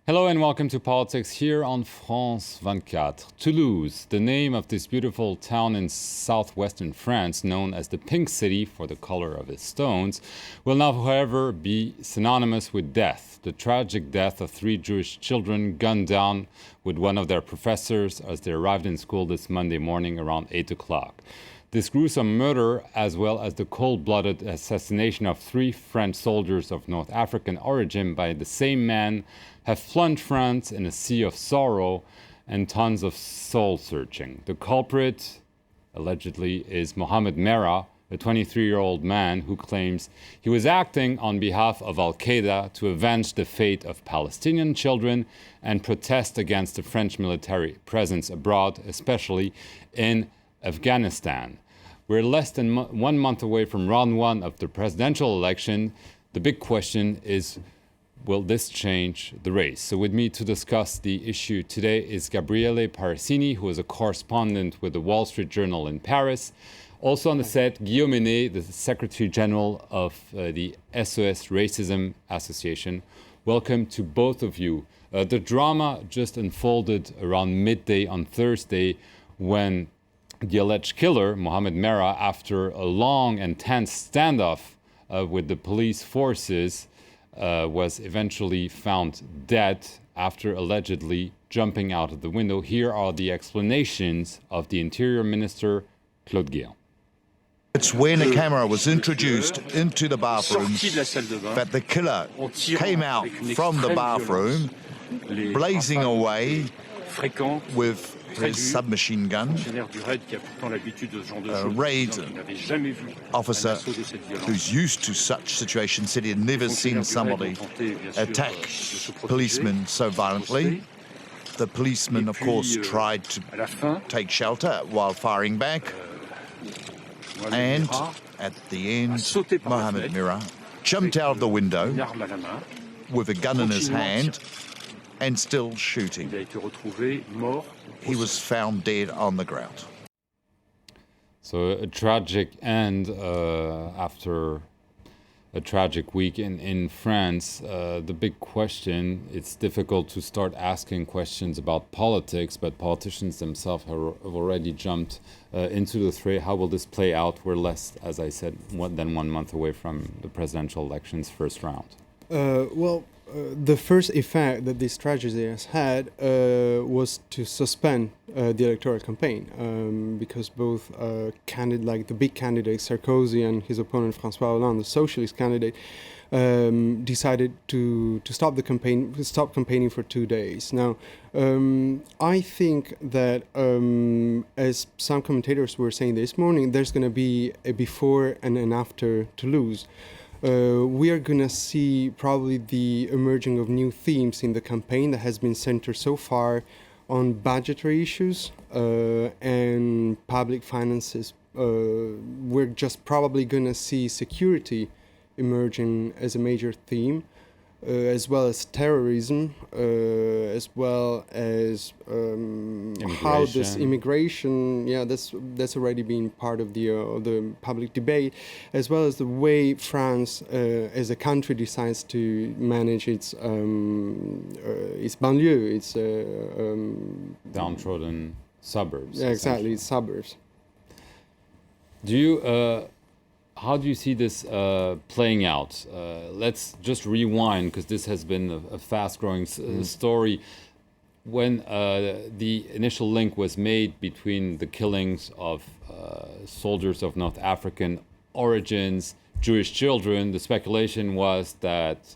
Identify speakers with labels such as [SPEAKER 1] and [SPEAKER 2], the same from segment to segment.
[SPEAKER 1] Hello and welcome to Politics here on France 24. Toulouse, the name of this beautiful town in southwestern France, known as the Pink City for the color of its stones, will now, however, be synonymous with death. The tragic death of 3 Jewish children gunned down with one of their professors as they arrived in school this Monday morning around 8 o'clock. This gruesome murder, as well as the cold-blooded assassination of 3 French soldiers of North African origin by the same man, have plunged France in a sea of sorrow and tons of soul-searching. The culprit, allegedly, is Mohamed Merah, a 23-year-old man who claims he was acting on behalf of Al-Qaeda to avenge the fate of Palestinian children and protest against the French military presence abroad, especially in Afghanistan. We're less than 1 month away from round 1 of the presidential election. The big question is, will this change the race? So with me to discuss the issue today is Gabriele Paracini, who is a correspondent with the Wall Street Journal in Paris. Also on the set, Guillaume Héné, the Secretary General of the SOS Racism Association. Welcome to both of you. The drama just unfolded around midday on Thursday when the alleged killer, Mohamed Merah, after a long and tense standoff with the police forces, was eventually found dead after allegedly jumping out of the window. Here are the explanations of the Interior Minister, Claude Guéant.
[SPEAKER 2] It's when a camera was introduced into the bathroom that the killer came out from the bathroom, blazing away with his submachine gun. A raid officer who's used to such situations said he had never seen somebody attack policemen so violently. The policeman, of course, tried to take shelter while firing back. And at the end, Mohamed Merah jumped out of the window with a gun in his hand and still shooting. He was found dead on the ground.
[SPEAKER 1] So a tragic end after a tragic week in France. The big question, it's difficult to start asking questions about politics, but politicians themselves have already jumped into the fray. How will this play out? We're less, as I said, than 1 month away from the presidential elections first round.
[SPEAKER 3] The first effect that this tragedy has had was to suspend the electoral campaign because both the big candidate Sarkozy and his opponent François Hollande, the socialist candidate, decided to stop campaigning for 2 days. Now, I think that as some commentators were saying this morning, there's going to be a before and an after Toulouse. We are going to see probably the emerging of new themes in the campaign that has been centered so far on budgetary issues and public finances. We're just probably going to see security emerging as a major theme, as well as terrorism, as well as how this immigration, that's already been part of the public debate, as well as the way France, as a country, decides to manage its banlieue, its
[SPEAKER 1] downtrodden suburbs.
[SPEAKER 3] Yeah, exactly, its suburbs.
[SPEAKER 1] How do you see this playing out? Let's just rewind, because this has been a fast-growing story. When the initial link was made between the killings of soldiers of North African origins, Jewish children, the speculation was that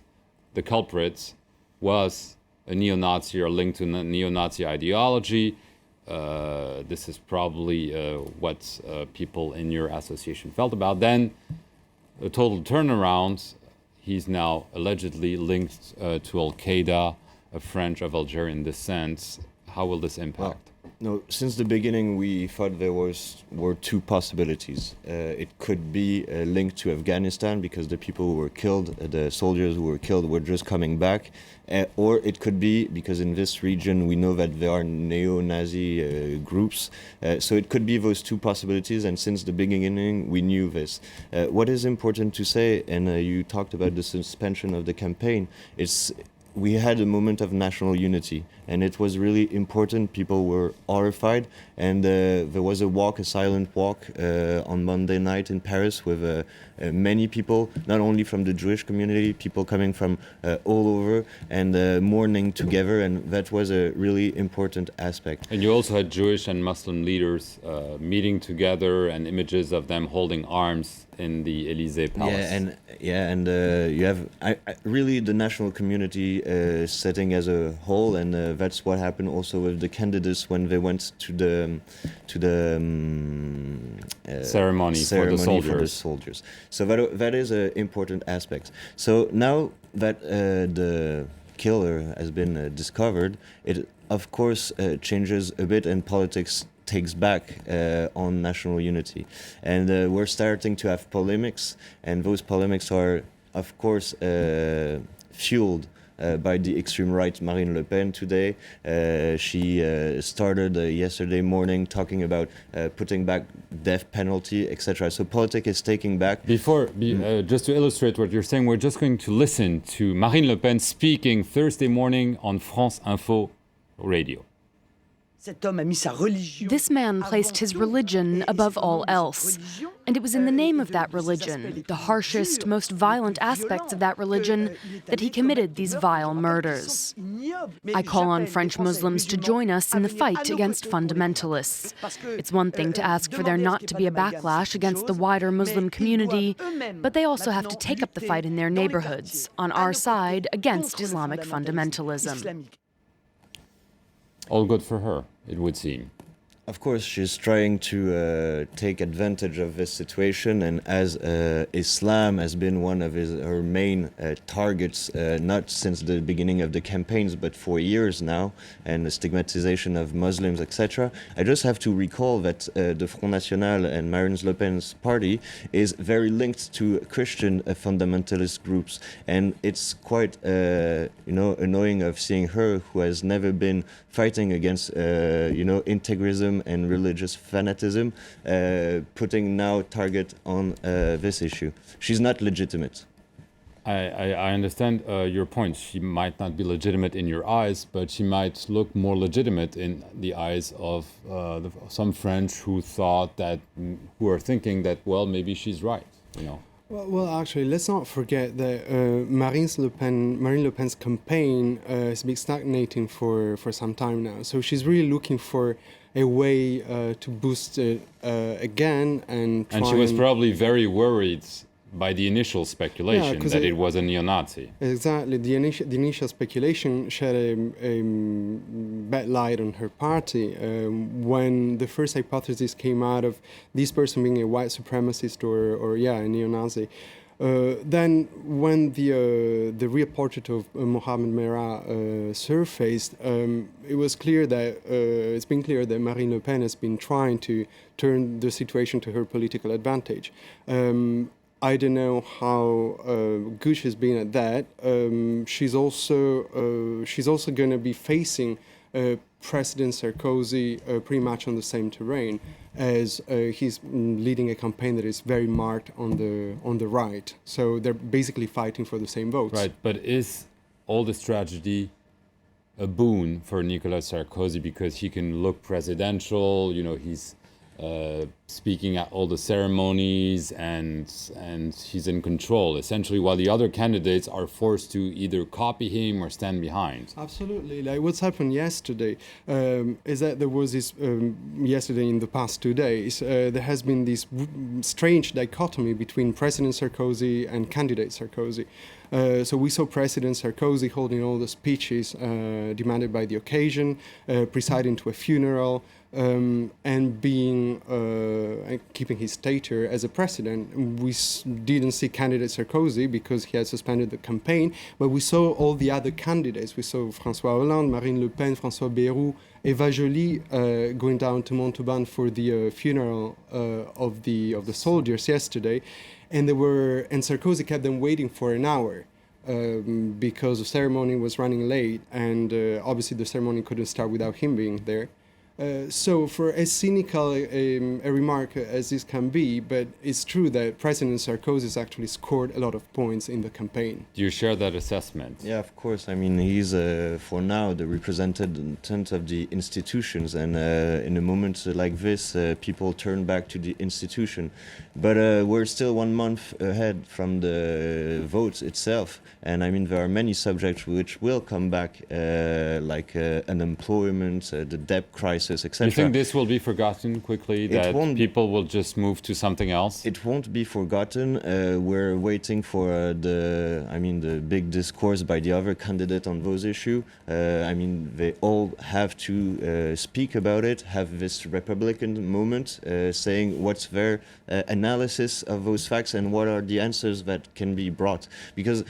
[SPEAKER 1] the culprit was a neo-Nazi or linked to neo-Nazi ideology. This is probably what people in your association felt about. Then a total turnaround. He's now allegedly linked to Al-Qaeda, a French of Algerian descent. How will this impact?
[SPEAKER 4] No, since the beginning we thought there were 2 possibilities. It could be linked to Afghanistan because the people who were killed, the soldiers who were killed, were just coming back. Or it could be because in this region we know that there are neo-Nazi groups. So it could be those 2 possibilities, and since the beginning we knew this. What is important to say, and you talked about the suspension of the campaign, we had a moment of national unity, and it was really important. People were horrified, and there was a silent walk on Monday night in Paris with many people, not only from the Jewish community, people coming from all over, and mourning together, and that was a really important aspect.
[SPEAKER 1] And you also had Jewish and Muslim leaders meeting together, and images of them holding arms in the Élysée Palace.
[SPEAKER 4] You have really the national community setting as a whole, and that's what happened also with the candidates when they went to the
[SPEAKER 1] ceremony for the
[SPEAKER 4] soldiers. So that is an important aspect. So now that the killer has been discovered, it of course changes a bit, and politics takes back on national unity, and we're starting to have polemics, and those polemics are of course fueled by the extreme right. Marine Le Pen today, she started yesterday morning talking about putting back death penalty, etc. So politics is taking back.
[SPEAKER 1] Just to illustrate what you're saying, we're just going to listen to Marine Le Pen speaking Thursday morning on France Info radio.
[SPEAKER 5] This man placed his religion above all else. And it was in the name of that religion, the harshest, most violent aspects of that religion, that he committed these vile murders. I call on French Muslims to join us in the fight against fundamentalists. It's one thing to ask for there not to be a backlash against the wider Muslim community, but they also have to take up the fight in their neighborhoods, on our side, against Islamic fundamentalism.
[SPEAKER 1] All good for her, it would seem.
[SPEAKER 4] Of course, she's trying to take advantage of this situation, and as Islam has been one of her main targets, not since the beginning of the campaigns, but for years now, and the stigmatization of Muslims, etc. I just have to recall that the Front National and Marine Le Pen's party is very linked to Christian fundamentalist groups, and it's quite annoying of seeing her, who has never been fighting against integrism and religious fanatism, putting now target on this issue. She's not legitimate.
[SPEAKER 1] I understand your point. She might not be legitimate in your eyes, but she might look more legitimate in the eyes of some French who are thinking that, well, maybe she's right,
[SPEAKER 3] Well, actually, let's not forget that Marine Le Pen's campaign has been stagnating for some time now. So she's really looking for a way to boost it again and
[SPEAKER 1] she was probably very worried by the initial speculation that it was a neo-Nazi.
[SPEAKER 3] Exactly. The initial speculation shed a bad light on her party when the first hypothesis came out of this person being a white supremacist or a neo-Nazi. Then when the real portrait of Mohamed Merah surfaced, it's been clear that Marine Le Pen has been trying to turn the situation to her political advantage. I don't know how good she's been at that. She's also going to be facing President Sarkozy pretty much on the same terrain, as he's leading a campaign that is very marked on the right. So they're basically fighting for the same votes.
[SPEAKER 1] Right, but is all this tragedy a boon for Nicolas Sarkozy because he can look presidential? He's speaking at all the ceremonies, and he's in control, essentially, while the other candidates are forced to either copy him or stand behind.
[SPEAKER 3] Absolutely. Like what's happened yesterday is that there was this, yesterday in the past 2 days, there has been this strange dichotomy between President Sarkozy and candidate Sarkozy. So we saw President Sarkozy holding all the speeches demanded by the occasion, presiding to a funeral, and keeping his stature as a president. We didn't see candidate Sarkozy because he had suspended the campaign, but we saw all the other candidates. We saw François Hollande, Marine Le Pen, François Bayrou, Eva Joly going down to Montauban for the funeral of the soldiers yesterday, and Sarkozy kept them waiting for an hour. Because the ceremony was running late, and obviously the ceremony couldn't start without him being there. So for as cynical a remark as this can be, but it's true that President Sarkozy actually scored a lot of points in the campaign.
[SPEAKER 1] Do you share that assessment?
[SPEAKER 4] Yeah, of course. I mean, he's for now the representative of the institutions, and in a moment like this, people turn back to the institution. But we're still 1 month ahead from the vote itself, and I mean there are many subjects which will come back, like unemployment, the debt crisis, etc.
[SPEAKER 1] You think this will be forgotten quickly? That people will just move to something else?
[SPEAKER 4] It won't be forgotten. We're waiting for the big discourse by the other candidate on those issues. I mean, they all have to speak about it, have this Republican moment, saying what's their analysis of those facts and what are the answers that can be brought. Because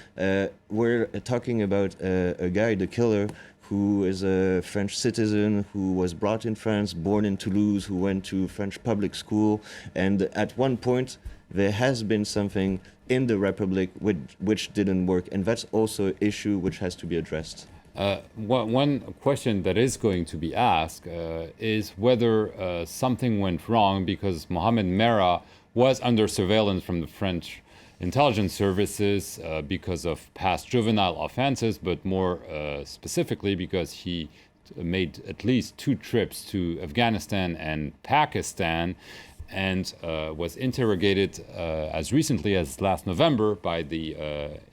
[SPEAKER 4] we're talking about a guy, the killer, who is a French citizen, who was brought in France, born in Toulouse, who went to French public school, and at one point there has been something in the Republic which didn't work, and that's also an issue which has to be addressed.
[SPEAKER 1] One question that is going to be asked is whether something went wrong because Mohamed Merah was under surveillance from the French intelligence services because of past juvenile offenses, but more specifically because he made at least 2 trips to Afghanistan and Pakistan and was interrogated as recently as last November by the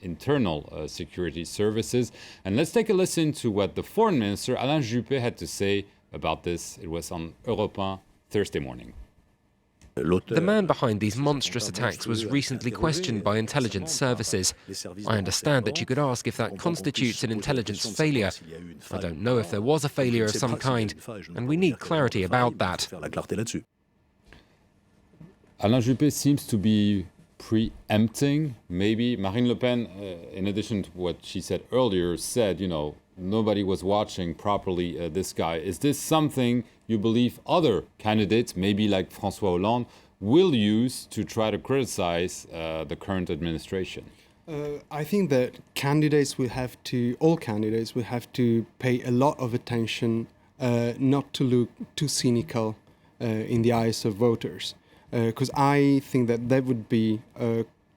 [SPEAKER 1] internal security services. And let's take a listen to what the foreign minister, Alain Juppé, had to say about this. It was on Europe 1 Thursday morning.
[SPEAKER 6] The man behind these monstrous attacks was recently questioned by intelligence services. I understand that you could ask if that constitutes an intelligence failure. I don't know if there was a failure of some kind, and we need clarity about that.
[SPEAKER 1] Alain Juppé seems to be preempting, maybe. Marine Le Pen, in addition to what she said earlier, said, nobody was watching properly this guy. Is this something you believe other candidates, maybe like François Hollande, will use to try to criticize the current administration?
[SPEAKER 3] I think that all candidates will have to pay a lot of attention not to look too cynical in the eyes of voters. Because I think that would be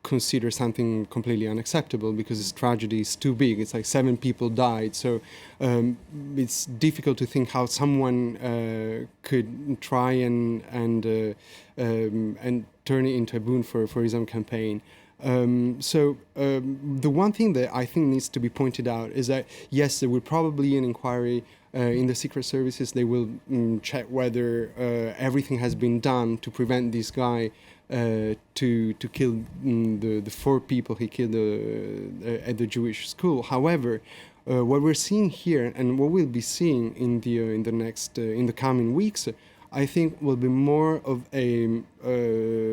[SPEAKER 3] considered something completely unacceptable because this tragedy is too big. It's like 7 people died. So it's difficult to think how someone could try and turn it into a boon for his own campaign. The one thing that I think needs to be pointed out is that, yes, there will probably be an inquiry in the secret services. They will check whether everything has been done to prevent this guy to kill the 4 people he killed at the Jewish school. However, what we're seeing here and what we'll be seeing in the coming weeks, I think, will be more of a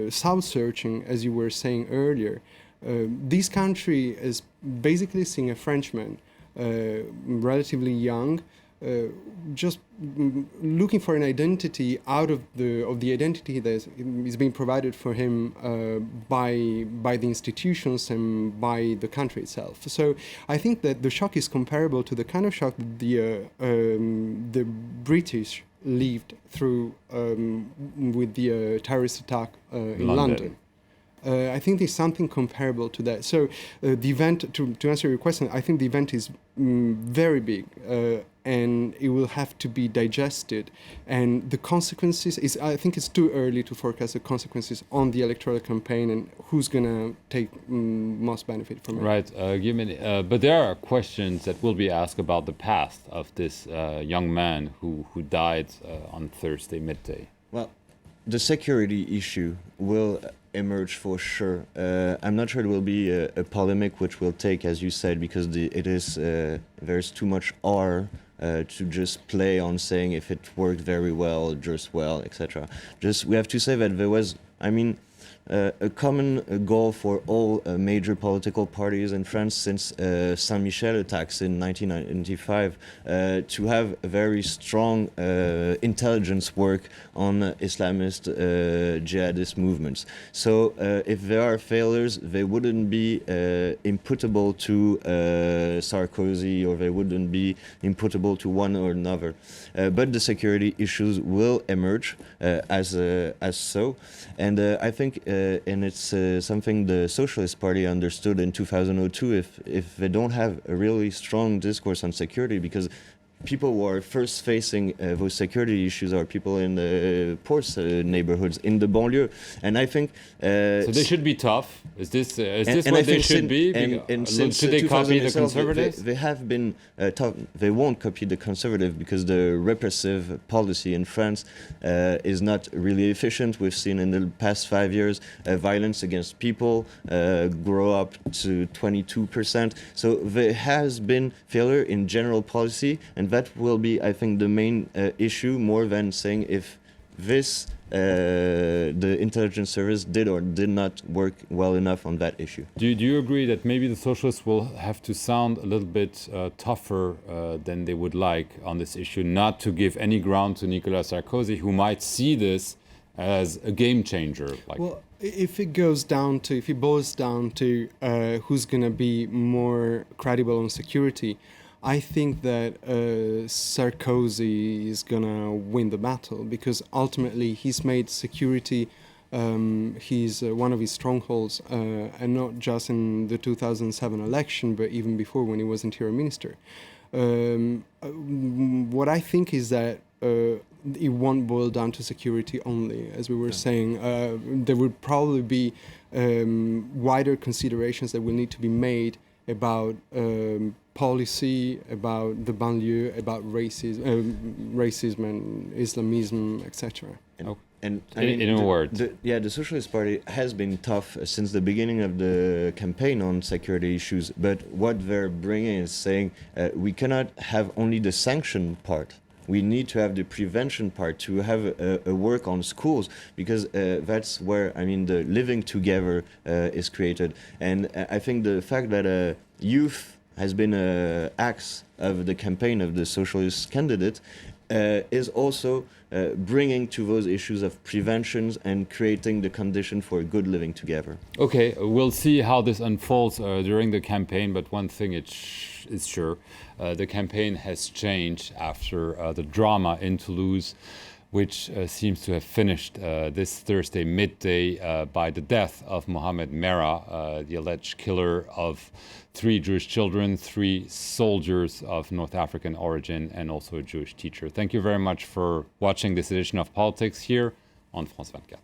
[SPEAKER 3] soul searching, as you were saying earlier. This country is basically seeing a Frenchman, relatively young, just looking for an identity out of the identity that is being provided for him by the institutions and by the country itself. So I think that the shock is comparable to the kind of shock that the British lived through with the terrorist attack in London. I think there's something comparable to that. So the event, to answer your question, I think the event is very big and it will have to be digested. And the consequences I think it's too early to forecast the consequences on the electoral campaign and who's going to take most benefit from it.
[SPEAKER 1] Right, but there are questions that will be asked about the past of this young man who died on Thursday midday. Well,
[SPEAKER 4] the security issue will emerge for sure. I'm not sure it will be a polemic which will take, as you said, because there's too much R to just play on saying if it worked very well, just well, etc. We have to say that there was, a common goal for all major political parties in France since Saint-Michel attacks in 1995 to have a very strong intelligence work on Islamist jihadist movements. So if there are failures, they wouldn't be imputable to Sarkozy, or they wouldn't be imputable to one or another. But the security issues will emerge as so. And I think, and it's something the Socialist Party understood in 2002, if they don't have a really strong discourse on security, because people who are first facing those security issues are people in the poor neighborhoods, in the banlieue. And I think...
[SPEAKER 1] so they should be tough. Is this
[SPEAKER 4] and
[SPEAKER 1] what they should be? Should they copy the Conservatives?
[SPEAKER 4] They have been tough. They won't copy the Conservative because the repressive policy in France is not really efficient. We've seen in the past 5 years violence against people grow up to 22%. So there has been failure in general policy, and that will be, I think, the main issue, more than saying if this the intelligence service did or did not work well enough on that issue.
[SPEAKER 1] Do you agree that maybe the socialists will have to sound a little bit tougher than they would like on this issue, not to give any ground to Nicolas Sarkozy, who might see this as a game changer?
[SPEAKER 3] Well, if it boils down to who's going to be more credible on security, I think that Sarkozy is going to win the battle, because ultimately he's made security he's one of his strongholds, and not just in the 2007 election, but even before, when he was interior minister. What I think is that it won't boil down to security only, as we were saying. There would probably be wider considerations that will need to be made about policy, about the banlieue, about racism and Islamism, etc.
[SPEAKER 4] And I mean,
[SPEAKER 1] in a word,
[SPEAKER 4] the Socialist Party has been tough since the beginning of the campaign on security issues. But what they're bringing is saying we cannot have only the sanction part. We need to have the prevention part, to have a work on schools, because that's where, I mean, the living together is created. And I think the fact that youth has been an axe of the campaign of the socialist candidate is also bringing to those issues of preventions and creating the condition for good living together.
[SPEAKER 1] Okay, we'll see how this unfolds during the campaign, but one thing is sure, the campaign has changed after the drama in Toulouse, which seems to have finished this Thursday midday by the death of Mohamed Merah, the alleged killer of 3 Jewish children, 3 soldiers of North African origin, and also a Jewish teacher. Thank you very much for watching this edition of Politics here on France 24.